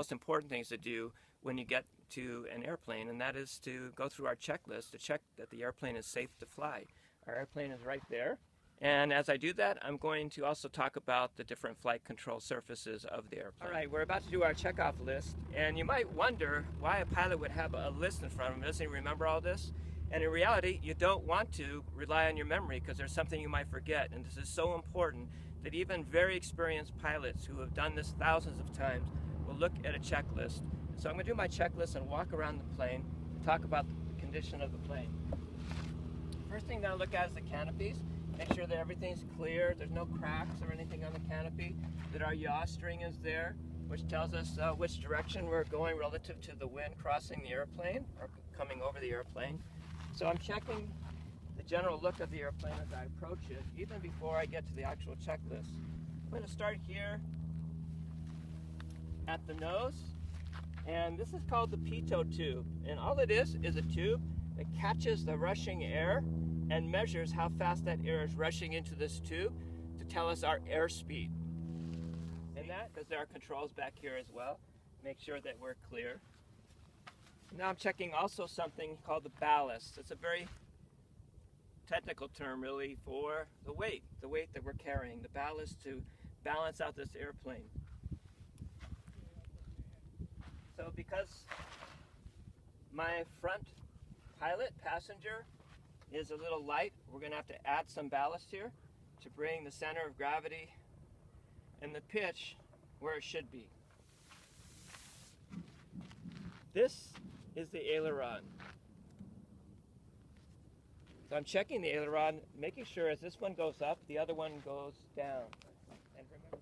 most important things to do when you get to an airplane, and that is to go through our checklist to check that the airplane is safe to fly. Our airplane is right there. And as I do that, I'm going to also talk about the different flight control surfaces of the airplane. All right, we're about to do our checkoff list, and you might wonder why a pilot would have a list in front of him. Doesn't he remember all this? And in reality, you don't want to rely on your memory because there's something you might forget. And this is so important that even very experienced pilots who have done this thousands of times will look at a checklist. So I'm going to do my checklist and walk around the plane and talk about the condition of the plane. First thing that I look at is the canopies. Make sure that everything's clear, there's no cracks or anything on the canopy, that our yaw string is there, which tells us which direction we're going relative to the wind crossing the airplane or coming over the airplane. So I'm checking the general look of the airplane as I approach it, even before I get to the actual checklist. I'm going to start here at the nose, and this is called the pitot tube. And all it is a tube that catches the rushing air and measures how fast that air is rushing into this tube to tell us our airspeed. And that, because there are controls back here as well, make sure that we're clear. Now I'm checking also something called the ballast. It's a very technical term really for the weight that we're carrying, the ballast to balance out this airplane. So because my front passenger is a little light, we're going to have to add some ballast here to bring the center of gravity and the pitch where it should be. This is the aileron. So I'm checking the aileron, making sure as this one goes up, the other one goes down. And remember,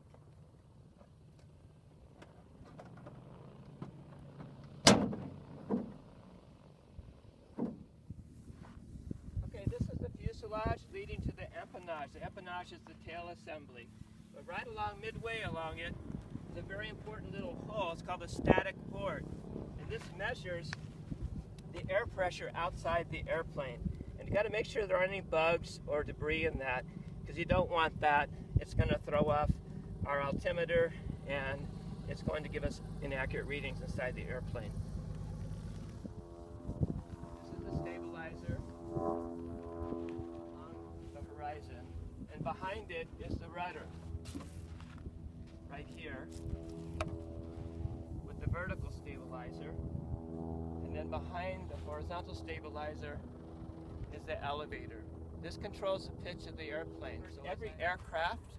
fuselage leading to the empennage. The empennage is the tail assembly. But right along, midway along it, is a very important little hole. It's called the static port. And this measures the air pressure outside the airplane. And you got to make sure there aren't any bugs or debris in that, because you don't want that. It's going to throw off our altimeter, and it's going to give us inaccurate readings inside the airplane. This is the stabilizer on the horizon, and behind it is the rudder right here with the vertical stabilizer, and then behind the horizontal stabilizer is the elevator. This controls the pitch of the airplane. So every aircraft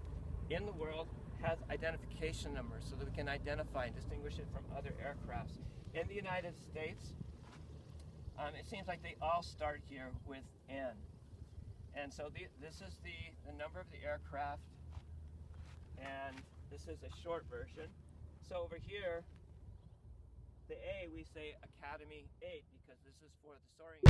in the world has identification numbers so that we can identify and distinguish it from other aircrafts. In the United States, it seems like they all start here with N. And so this is the number of the aircraft, and this is a short version. So over here, the A, we say Academy 8 because this is for the soaring.